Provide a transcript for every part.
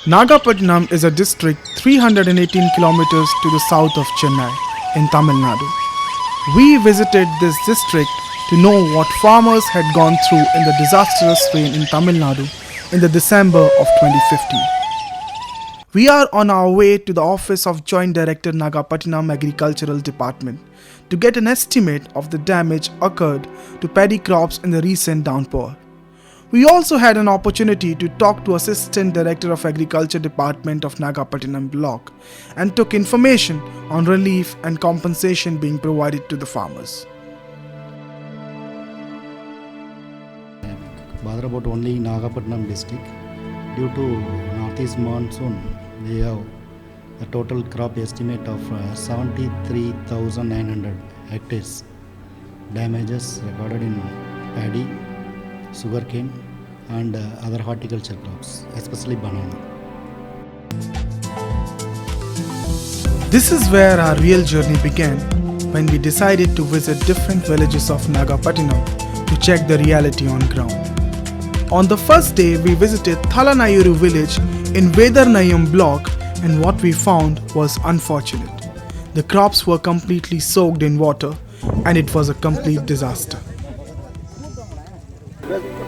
Nagapattinam is a district 318 kilometers to the south of Chennai in Tamil Nadu. We visited this district to know what farmers had gone through in the disastrous rain in Tamil Nadu in the December of 2015. We are on our way to the office of Joint Director Nagapattinam Agricultural Department to get an estimate of the damage occurred to paddy crops in the recent downpour. We also had an opportunity to talk to Assistant Director of Agriculture Department of Nagapattinam Block and took information on relief and compensation being provided to the farmers. Bother about only Nagapattinam district. Due to northeast monsoon, we have a total crop estimate of 73,900 hectares. Damages recorded in paddy, sugarcane and other horticulture crops, especially banana. This is where our real journey began when we decided to visit different villages of Nagapattinam to check the reality on ground. On the first day, we visited Thalanayuru village in Vedarnayam block, and what we found was unfortunate. The crops were completely soaked in water and it was a complete disaster.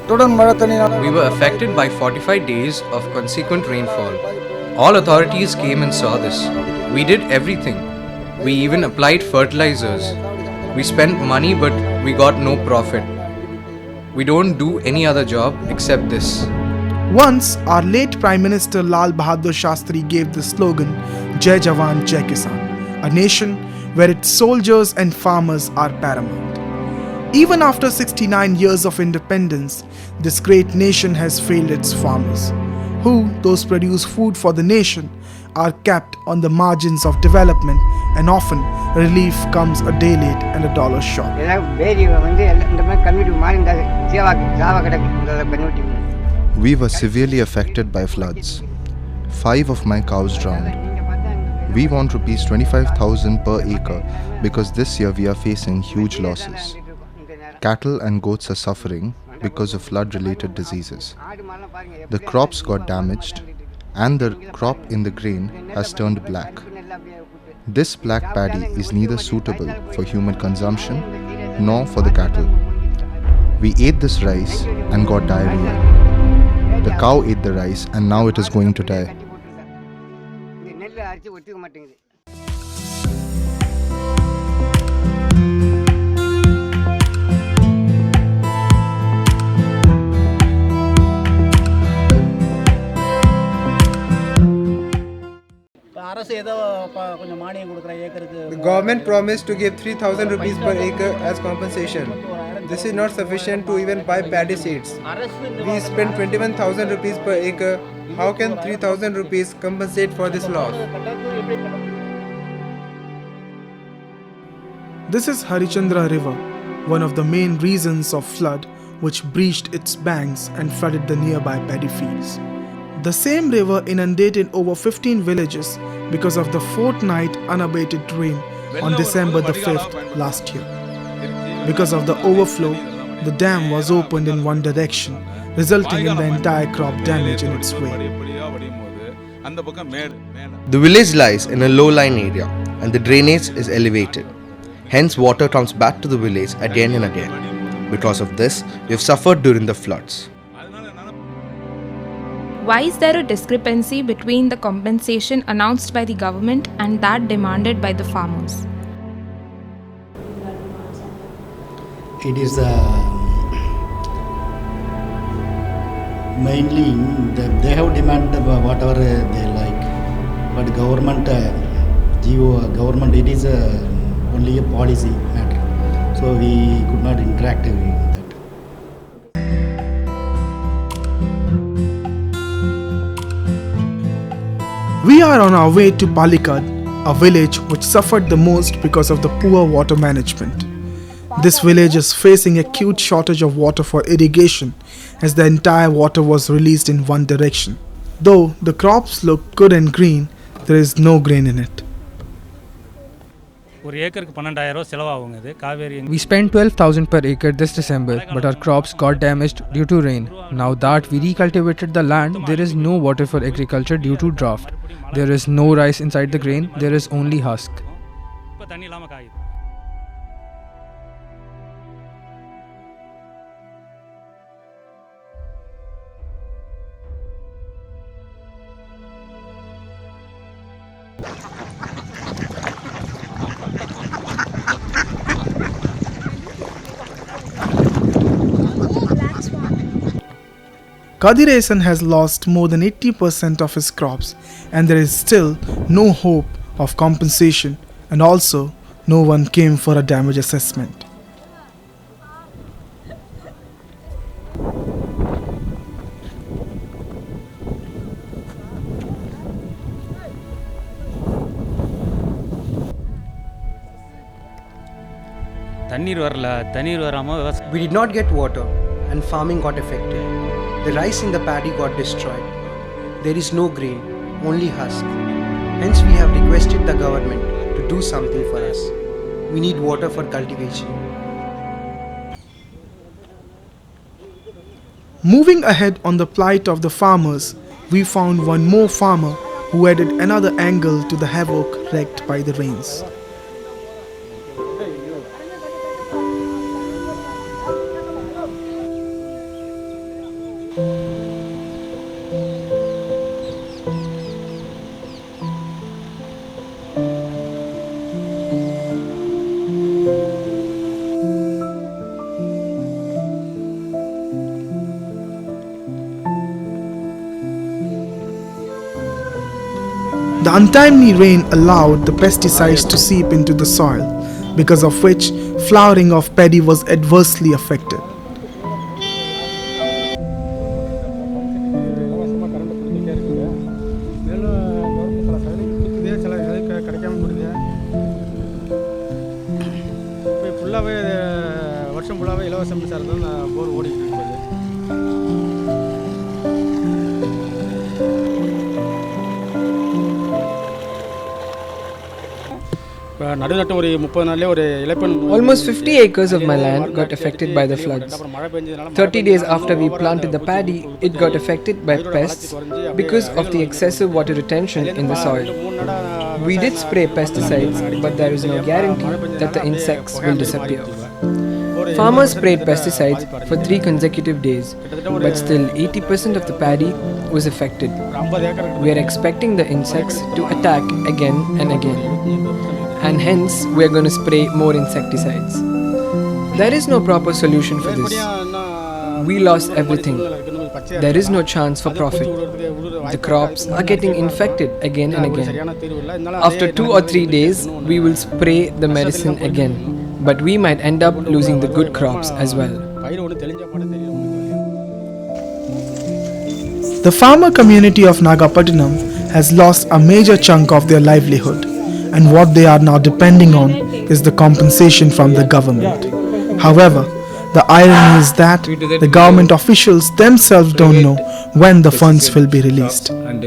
We were affected by 45 days of consequent rainfall. All authorities came and saw this. We did everything. We even applied fertilizers. We spent money but we got no profit. We don't do any other job except this. Once, our late Prime Minister Lal Bahadur Shastri gave the slogan Jai Jawan, Jai Kisan, a nation where its soldiers and farmers are paramount. Even after 69 years of independence, this great nation has failed its farmers, who, those produce food for the nation, are kept on the margins of development, and often relief comes a day late and a dollar short. We were severely affected by floods. 5 of my cows drowned. We want rupees 25,000 per acre because this year we are facing huge losses. Cattle and goats are suffering because of flood-related diseases. The crops got damaged and the crop in the grain has turned black. This black paddy is neither suitable for human consumption nor for the cattle. We ate this rice and got diarrhea. The cow ate the rice and now it is going to die. The government promised to give 3,000 rupees per acre as compensation. This is not sufficient to even buy paddy seeds. We spend 21,000 rupees per acre. How can 3,000 rupees compensate for this loss? This is Harichandra River, one of the main reasons of flood which breached its banks and flooded the nearby paddy fields. The same river inundated over 15 villages because of the fortnight unabated rain on December the 5th last year. Because of the overflow, the dam was opened in one direction, resulting in the entire crop damage in its way. The village lies in a low-lying area and the drainage is elevated. Hence, water comes back to the village again and again. Because of this, we have suffered during the floods. Why is there a discrepancy between the compensation announced by the government and that demanded by the farmers? It is mainly they have demanded whatever they like, but government it is only a policy matter, so we could not interact with that. We are on our way to Palikad, a village which suffered the most because of the poor water management. This village is facing acute shortage of water for irrigation as the entire water was released in one direction. Though the crops look good and green, there is no grain in it. We spent 12,000 per acre this December, but our crops got damaged due to rain. Now that we recultivated the land, there is no water for agriculture due to drought. There is no rice inside the grain, there is only husk. Kadiresan has lost more than 80% of his crops, and there is still no hope of compensation, and also no one came for a damage assessment. We did not get water and farming got affected. The rice in the paddy got destroyed. There is no grain, only husk. Hence we have requested the government to do something for us. We need water for cultivation. Moving ahead on the plight of the farmers, we found one more farmer who added another angle to the havoc wreaked by the rains. The untimely rain allowed the pesticides to seep into the soil, because of which flowering of paddy was adversely affected. Almost 50 acres of my land got affected by the floods. 30 days after we planted the paddy, it got affected by pests because of the excessive water retention in the soil. We did spray pesticides, but there is no guarantee that the insects will disappear. Farmers sprayed pesticides for 3 consecutive days, but still 80% of the paddy was affected. We are expecting the insects to attack again and again, and hence we are going to spray more insecticides. There is no proper solution for this. We lost everything. There is no chance for profit. The crops are getting infected again and again. After 2 or 3 days, we will spray the medicine again, but we might end up losing the good crops as well. The farmer community of Nagapattinam has lost a major chunk of their livelihood, and what they are now depending on is the compensation from the government. However, the irony is that the government officials themselves don't know when the funds will be released. And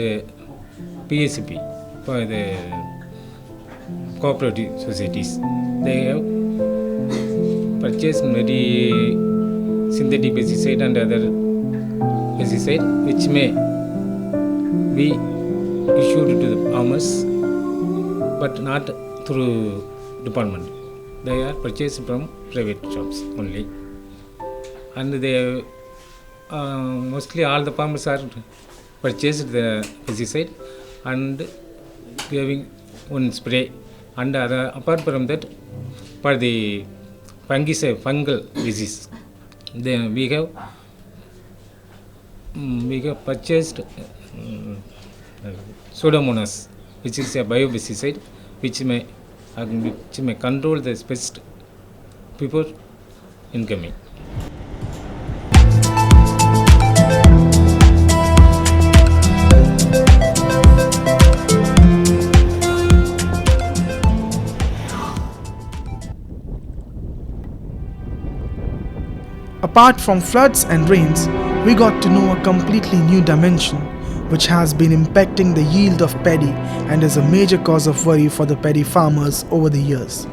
PSP for the cooperative societies, they have purchased very synthetic pesticide and other pesticide which may be issued to the farmers, but not through department. They are purchased from private shops only, and they mostly all the farmers are purchased the pesticide and giving one spray, and apart from that, for the fungal disease, then we have purchased Pseudomonas, which is a biopesticide which may control the pest before incoming. Apart from floods and rains, we got to know a completely new dimension which has been impacting the yield of paddy and is a major cause of worry for the paddy farmers over the years.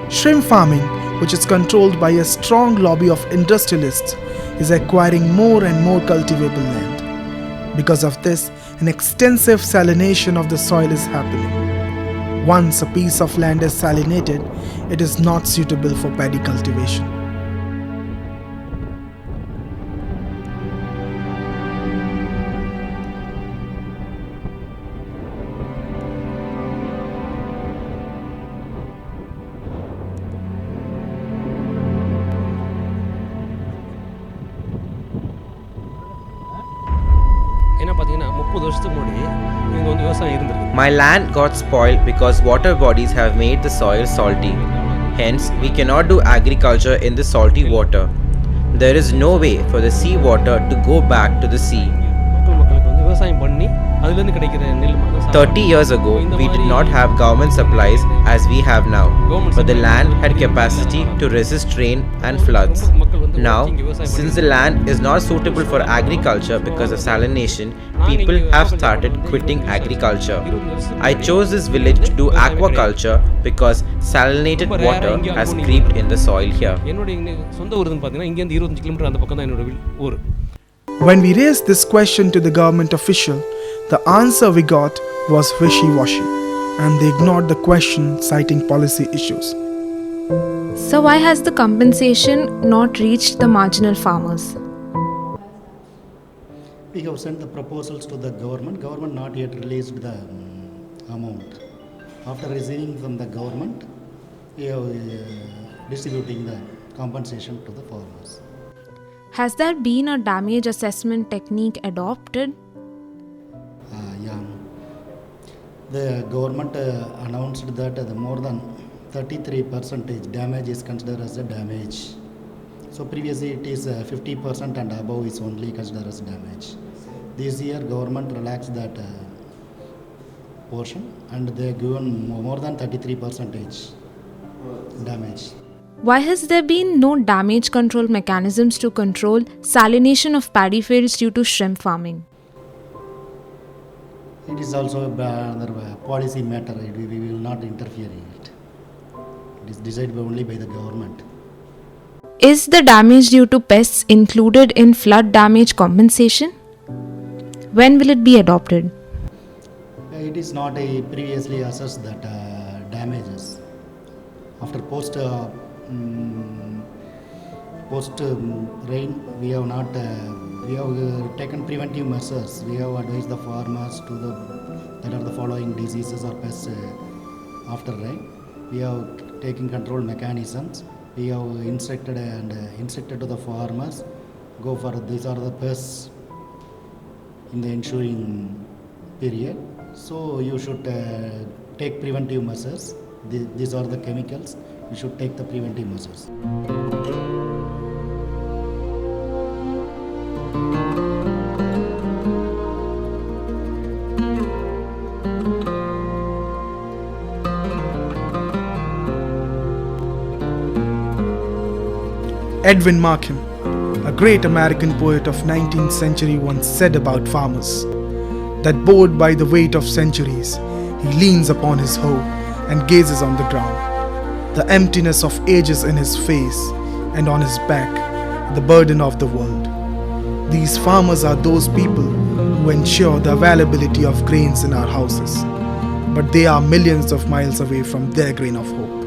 Shrimp farming, which is controlled by a strong lobby of industrialists, is acquiring more and more cultivable land. Because of this, an extensive salination of the soil is happening. Once a piece of land is salinated, it is not suitable for paddy cultivation. My land got spoiled because water bodies have made the soil salty. Hence, we cannot do agriculture in the salty water. There is no way for the sea water to go back to the sea. 30 years ago, we did not have government supplies as we have now, but the land had capacity to resist rain and floods. Now, since the land is not suitable for agriculture because of salination, people have started quitting agriculture. I chose this village to do aquaculture because salinated water has creeped in the soil here. When we raised this question to the government official, the answer we got was wishy-washy, and they ignored the question, citing policy issues. So why has the compensation not reached the marginal farmers? We have sent the proposals to the government. Government not yet released the amount. After receiving from the government, we are distributing the compensation to the farmers. Has there been a damage assessment technique adopted? Yeah. The government announced that the more than 33% damage is considered as a damage. So previously it is 50% and above is only considered as damage. This year government relaxed that portion and they have given more than 33% damage. Why has there been no damage control mechanisms to control salination of paddy fields due to shrimp farming? It is also another policy matter. We will not interfere in it. It is decided only by the government. Is the damage due to pests included in flood damage compensation? When will it be adopted? It is not previously assessed that damages. After post rain, we have not. We have taken preventive measures. We have advised the farmers that are the following diseases or pests after rain. We have taken control mechanisms. We have instructed to the farmers go for these are the pests in the ensuing period. So you should take preventive measures. These are the chemicals. You should take the preventive measures. Edwin Markham, a great American poet of 19th century, once said about farmers that bored by the weight of centuries, he leans upon his hoe and gazes on the ground, the emptiness of ages in his face, and on his back, the burden of the world. These farmers are those people who ensure the availability of grains in our houses, but they are millions of miles away from their grain of hope.